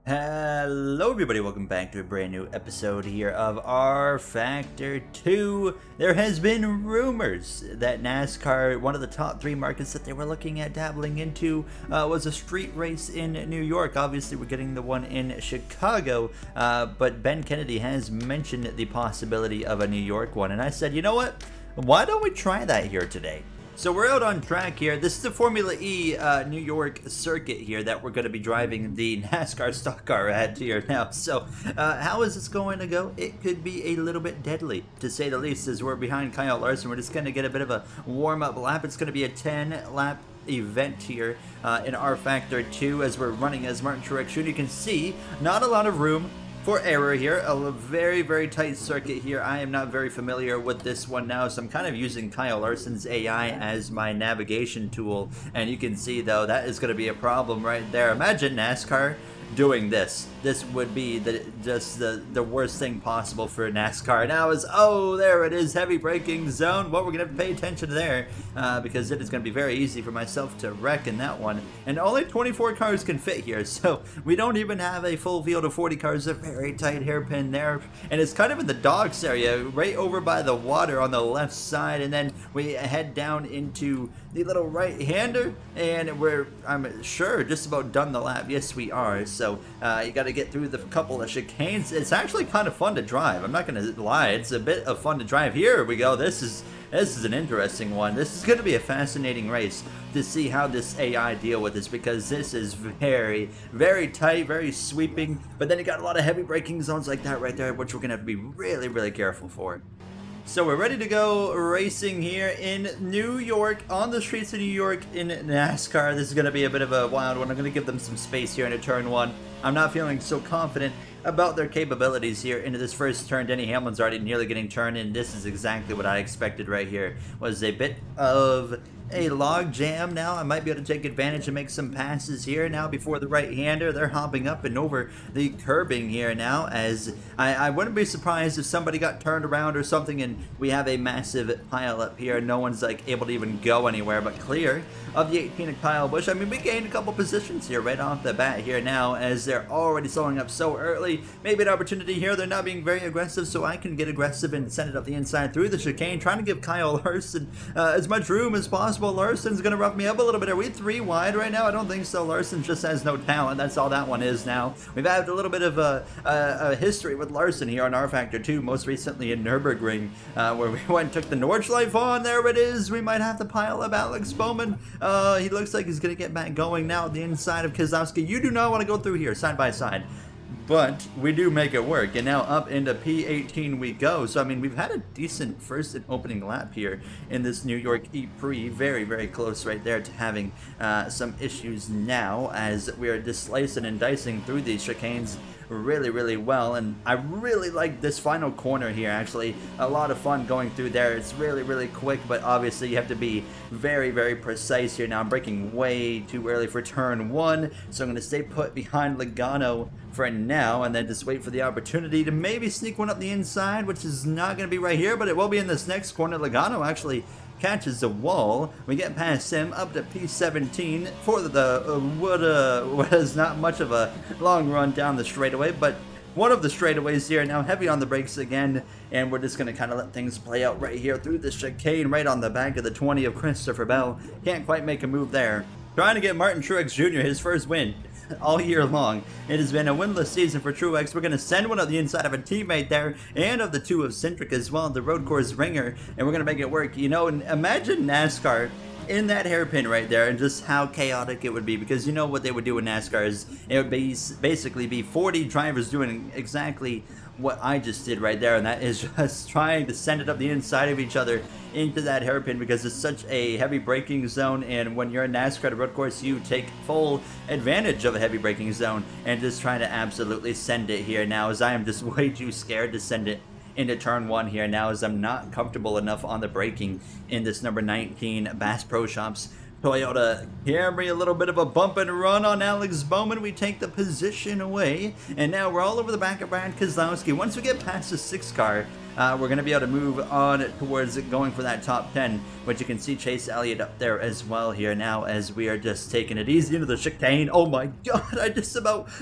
Hello everybody, welcome back to a brand new episode here of R Factor 2. There has been rumors that NASCAR, one of the top 3 markets that they were looking at dabbling into, was a street race in New York. Obviously we're getting the one in Chicago, but Ben Kennedy has mentioned the possibility of a New York one, and I said, you know what, why don't we try that here today? So we're out on track here. This is the Formula E New York circuit here that we're going to be driving the NASCAR stock car at here now. So how is this going to go? It could be a little bit deadly, to say the least, as we're behind Kyle Larson. We're just going to get a bit of a warm-up lap. It's going to be a 10-lap event here in R Factor 2 as we're running as Martin Truex Jr. You can see not a lot of room for error here. A very tight circuit here. I am not very familiar with this one now, so I'm kind of using Kyle Larson's AI as my navigation tool, and you can see though that is going to be a problem right there. Imagine NASCAR doing this. This would be just the worst thing possible for NASCAR. Now is, oh, there it is, heavy braking zone. Well, we're gonna have to pay attention to there because it is gonna be very easy for myself to wreck in that one. And only 24 cars can fit here, so we don't even have a full field of 40 cars. A very tight hairpin there, and it's kind of in the docks area, right over by the water on the left side, and then we head down into the little right-hander, and I'm sure, just about done the lap. Yes, we are. So you got to get through the couple of chicanes. It's actually kind of fun to drive. I'm not going to lie. It's a bit of fun to drive. Here we go. This is an interesting one. This is going to be a fascinating race to see how this AI deal with this, because this is very tight, very sweeping, but then you got a lot of heavy braking zones like that right there, which we're going to have to be really careful for. So we're ready to go racing here in New York, on the streets of New York in NASCAR. This is going to be a bit of a wild one. I'm going to give them some space here into turn 1. I'm not feeling so confident about their capabilities here into this first turn. Denny Hamlin's already nearly getting turned in. This is exactly what I expected right here. Was a bit of a log jam. Now I might be able to take advantage and make some passes here now before the right-hander. They're hopping up and over the curbing here now, as I wouldn't be surprised if somebody got turned around or something and we have a massive pile up here. No one's like able to even go anywhere but clear of the 18 of Kyle Busch. I mean, we gained a couple positions here right off the bat here now, as they're already slowing up so early. Maybe an opportunity here. They're not being very aggressive, so I can get aggressive and send it up the inside through the chicane, trying to give Kyle Larson as much room as possible. Larson's gonna rough me up a little bit. Are we 3 wide right now? I don't think so. Larson just has no talent. That's all that one is now. We've had a little bit of a history with Larson here on R Factor 2, most recently in Nürburgring, where we went and took the Nordschleife on. There it is. We might have to pile up Alex Bowman. He looks like he's gonna get back going now at the inside of Keselowski. You do not want to go through here side by side, but we do make it work, and now up into P18 we go. So I mean, we've had a decent first and opening lap here in this New York E-Prix. Very close right there to having some issues now, as we are just slicing and dicing through these chicanes really well. And I really like this final corner here. Actually, a lot of fun going through there. It's really quick, but obviously you have to be very precise here. Now I'm braking way too early for turn 1, so I'm going to stay put behind Logano for now, and then just wait for the opportunity to maybe sneak one up the inside, which is not going to be right here, but it will be in this next corner. Logano actually catches the wall. We get past him up to P17 for the what is not much of a long run down the straightaway, but one of the straightaways here. Now heavy on the brakes again, and we're just going to kind of let things play out right here through the chicane, right on the back of the 20 of Christopher Bell. Can't quite make a move there. Trying to get Martin Truex Jr. his first win all year long. It has been a winless season for Truex. We're going to send one on the inside of a teammate there, and of the 2 of Cindric as well, the road course ringer, and we're going to make it work. You know, and imagine NASCAR in that hairpin right there, and just how chaotic it would be, because you know what they would do in NASCAR is it would be basically be 40 drivers doing exactly what I just did right there, and that is just trying to send it up the inside of each other into that hairpin, because it's such a heavy braking zone, and when you're in NASCAR at a road course, you take full advantage of a heavy braking zone and just try to absolutely send it here now, as I am just way too scared to send it into turn 1 here now, as I'm not comfortable enough on the braking in this number 19 Bass Pro Shops Toyota Camry. A little bit of a bump and run on Alex Bowman. We take the position away, and now we're all over the back of Brad Keselowski. Once we get past the 6 car, we're going to be able to move on towards going for that top 10, which you can see Chase Elliott up there as well here now as we are just taking it easy into the chicane. Oh my god,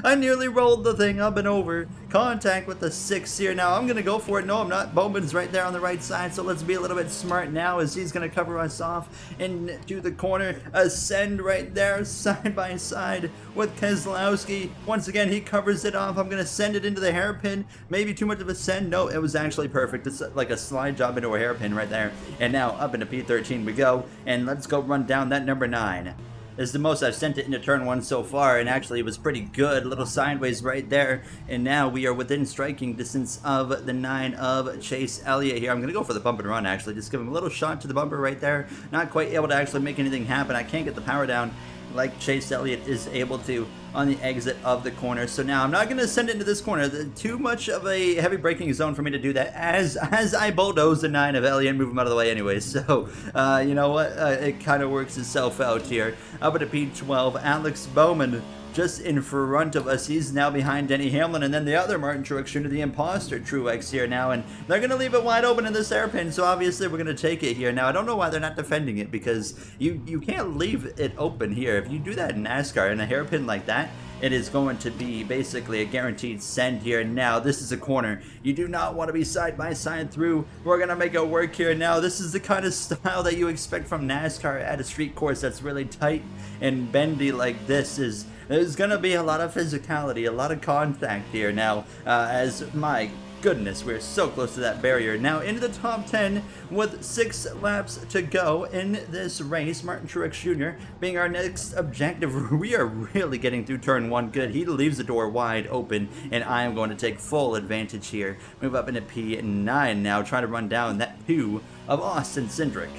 I nearly rolled the thing up and over. Contact with the 6 here now. I'm going to go for it. No, I'm not. Bowman's right there on the right side, so let's be a little bit smart now as he's going to cover us off into the corner. Ascend right there, side by side with Keselowski. Once again, he covers it off. I'm going to send it into the hairpin. Maybe too much of a send. No, it was actually perfect. It's like a slide job into a hairpin right there. And now up into P13 we go, and let's go run down that number 9. This is the most I've sent it into turn 1 so far, and actually it was pretty good. A little sideways right there, and now we are within striking distance of the 9 of Chase Elliott here. I'm going to go for the bump and run, actually. Just give him a little shot to the bumper right there. Not quite able to actually make anything happen. I can't get the power down like Chase Elliott is able to on the exit of the corner. So now I'm not going to send it into this corner. Too much of a heavy braking zone for me to do that as I bulldoze the 9 of Elliott and move him out of the way anyway. So, you know what? It kind of works itself out here. Up at a P12, Alex Bowman just in front of us. He's now behind Denny Hamlin, and then the other Martin Truex Jr., the imposter Truex here now, and they're going to leave it wide open in this hairpin, so obviously we're going to take it here. Now, I don't know why they're not defending it, because you can't leave it open here. If you do that in NASCAR in a hairpin like that, it is going to be basically a guaranteed send here. Now, this is a corner. You do not want to be side by side through. We're going to make it work here. Now, this is the kind of style that you expect from NASCAR at a street course that's really tight and bendy like this. There's going to be a lot of physicality, a lot of contact here now, as my goodness, we're so close to that barrier. Now into the top 10 with 6 laps to go in this race. Martin Truex Jr. being our next objective. We are really getting through turn 1 good. He leaves the door wide open, and I am going to take full advantage here. Move up into P9 now, try to run down that 2 of Austin Cindric.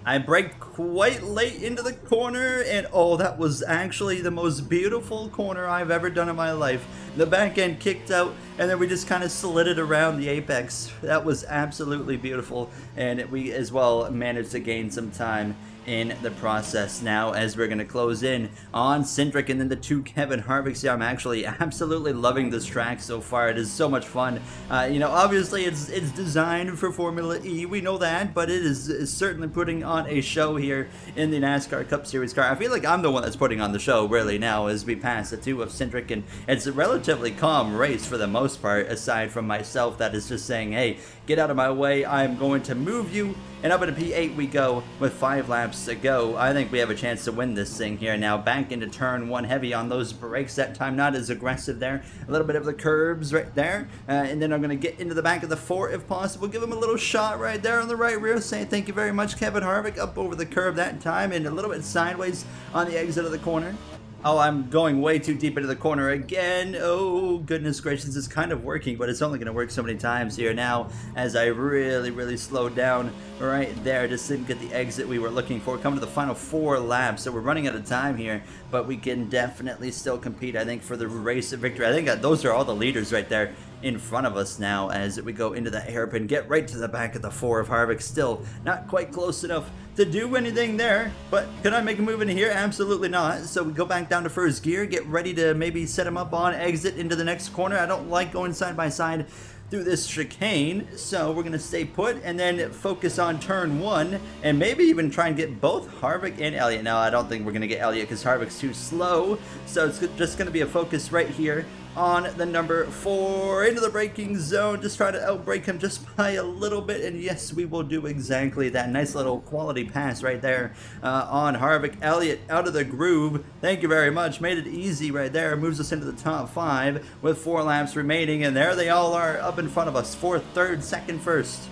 I brake quite late into the corner, and oh, that was actually the most beautiful corner I've ever done in my life. The back end kicked out, and then we just kind of slid it around the apex. That was absolutely beautiful, and we as well managed to gain some time in the process now as we're going to close in on Cindric and then the 2 Kevin Harvicks here. I'm actually absolutely loving this track so far. It is so much fun. You know, obviously it's designed for Formula E, we know that, but it is certainly putting on a show here in the NASCAR Cup Series car. I feel like I'm the one that's putting on the show really now as we pass the 2 of Cindric, and it's a relatively calm race for the most part, aside from myself that is just saying, hey, get out of my way, I'm going to move you. And up into P8 we go with 5 laps to go. I think we have a chance to win this thing here now. Back into turn 1, heavy on those brakes that time, not as aggressive there. A little bit of the curbs right there. And then I'm going to get into the back of the 4 if possible. Give him a little shot right there on the right rear, saying thank you very much, Kevin Harvick. Up over the curb that time and a little bit sideways on the exit of the corner. Oh, I'm going way too deep into the corner again. Oh, goodness gracious, it's kind of working, but it's only going to work so many times here now as I really slowed down right there. Just didn't get the exit we were looking for. Coming to the final 4 laps, so we're running out of time here, but we can definitely still compete, I think, for the race of victory. I think those are all the leaders right there in front of us now as we go into the hairpin. Get right to the back of the 4 of Harvick. Still not quite close enough to do anything there, but could I make a move into here? Absolutely not. So we go back down to first gear, get ready to maybe set him up on exit into the next corner. I don't like going side by side through this chicane, so we're going to stay put and then focus on turn 1 and maybe even try and get both Harvick and Elliott. Now, I don't think we're going to get Elliott because Harvick's too slow, so it's just going to be a focus right here on the number 4 into the braking zone. Just try to outbrake him just by a little bit, and yes, we will do exactly that. Nice little quality pass right there on Harvick. Elliott out of the groove. Thank you very much. Made it easy right there. Moves us into the top 5 with 4 laps remaining, and there they all are up in front of us. 4th, 3rd, 2nd, 1st.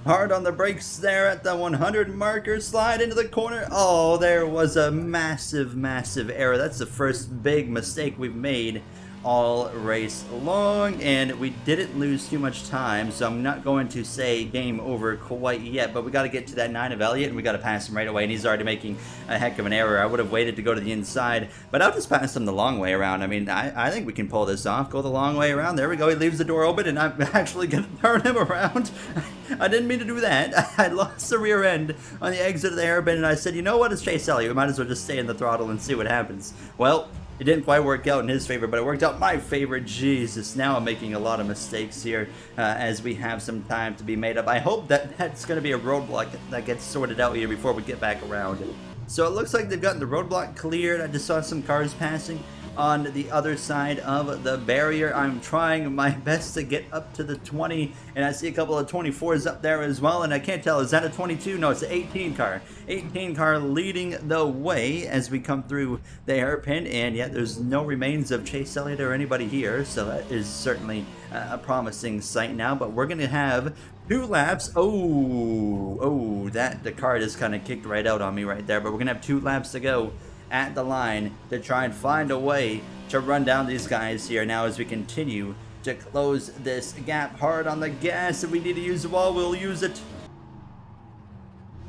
Hard on the brakes there at the 100 marker. Slide into the corner. Oh, there was a massive error. That's the first big mistake we've made all race long, and we didn't lose too much time, so I'm not going to say game over quite yet, but we got to get to that 9 of Elliott and we got to pass him right away, and he's already making a heck of an error. I would have waited to go to the inside, but I'll just pass him the long way around. I mean, I think we can pull this off. Go the long way around. There we go. He leaves the door open, and I'm actually going to turn him around. I didn't mean to do that. I lost the rear end on the exit of the hairpin, and I said, you know what, it's Chase Elliott. We might as well just stay in the throttle and see what happens. Well, It didn't quite work out in his favor, but it worked out in my favor. Jesus, now I'm making a lot of mistakes here as we have some time to be made up. I hope that that's going to be a roadblock that gets sorted out here before we get back around. So it looks like they've gotten the roadblock cleared. I just saw some cars passing on the other side of the barrier. I'm trying my best to get up to the 20, and I see a couple of 24s up there as well, and I can't tell, is that a 22? No, it's an 18 car. 18 car leading the way as we come through the hairpin, and yet there's no remains of Chase Elliott or anybody here, so that is certainly a promising sight now, but we're going to have 2 laps. Oh, the car just kind of kicked right out on me right there, but we're going to have 2 laps to go at the line to try and find a way to run down these guys here now as we continue to close this gap. Hard on the gas. If we need to use the wall, we'll use it.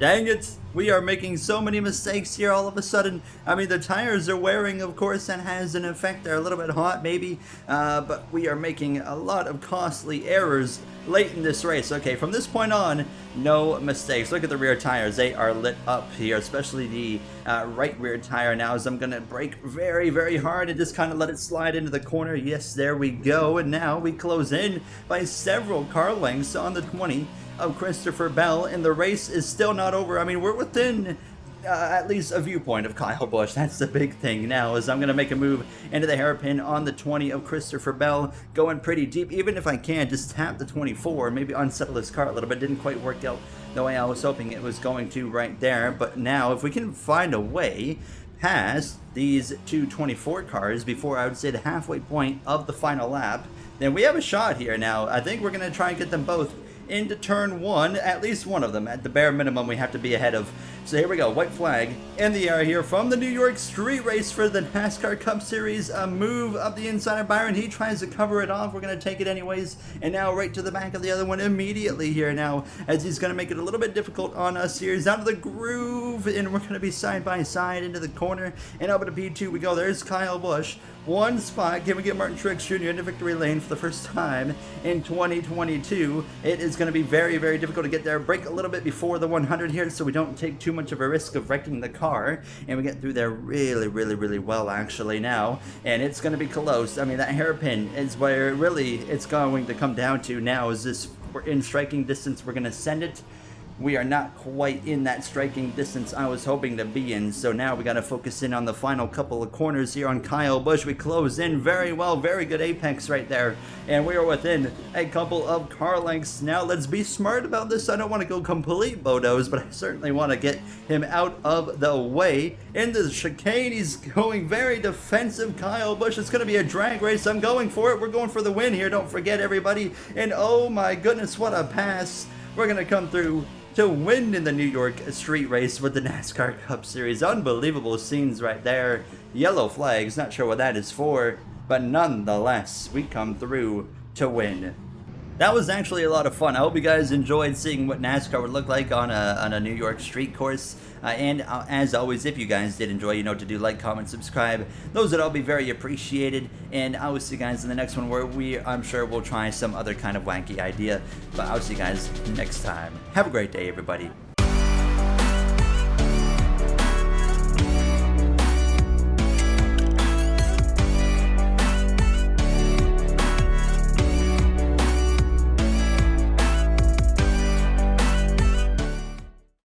Dang it, we are making so many mistakes here all of a sudden. I mean, the tires are wearing, of course, that has an effect. They're a little bit hot, maybe, but we are making a lot of costly errors late in this race. Okay, from this point on, no mistakes. Look at the rear tires. They are lit up here, especially the right rear tire now, as I'm going to brake very, very hard and just kind of let it slide into the corner. Yes, there we go. And now we close in by several car lengths on the 20 of Christopher Bell, and the race is still not over. I mean, we're within at least a viewpoint of Kyle Busch. That's the big thing now, is I'm going to make a move into the hairpin on the 20 of Christopher Bell, going pretty deep. Even if I can, just tap the 24, maybe unsettle his car a little bit. Didn't quite work out the way I was hoping it was going to right there, but now if we can find a way past these 224 cars before, I would say, the halfway point of the final lap, then we have a shot here now. I think we're going to try and get them both into turn 1, at least one of them. At the bare minimum, we have to be ahead of. So here we go, white flag in the air here from the New York Street Race for the NASCAR Cup Series. A move up the inside of Byron. He tries to cover it off. We're going to take it anyways. And now right to the back of the other one immediately here now, as he's going to make it a little bit difficult on us here. He's out of the groove, and we're going to be side by side into the corner. And up to P2 we go. There's Kyle Busch. One spot. Can we get Martin Truex Jr. into victory lane for the first time in 2022? It is going to be very, very difficult to get there. Brake a little bit before the 100 here so we don't take too much of a risk of wrecking the car. And we get through there really, really, really well actually now. And it's going to be close. I mean, that hairpin is where really it's going to come down to now. Is this, we're in striking distance. We're going to send it. We are not quite in that striking distance I was hoping to be in, so now we got to focus in on the final couple of corners here on Kyle Busch. We close in very well, very good apex right there, and we are within a couple of car lengths. Now let's be smart about this. I don't want to go complete Bodos, but I certainly want to get him out of the way. Into the chicane, he's going very defensive, Kyle Busch. It's going to be a drag race. I'm going for it. We're going for the win here, don't forget, everybody. And oh my goodness, what a pass. We're going to come through to win in the New York Street Race with the NASCAR Cup Series. Unbelievable scenes right there. Yellow flags, not sure what that is for, but nonetheless, we come through to win. That was actually a lot of fun. I hope you guys enjoyed seeing what NASCAR would look like on a New York street course. And as always, if you guys did enjoy, you know what to do. Like, comment, subscribe. Those would all be very appreciated. And I will see you guys in the next one where I'm sure we'll try some other kind of wacky idea. But I'll see you guys next time. Have a great day, everybody.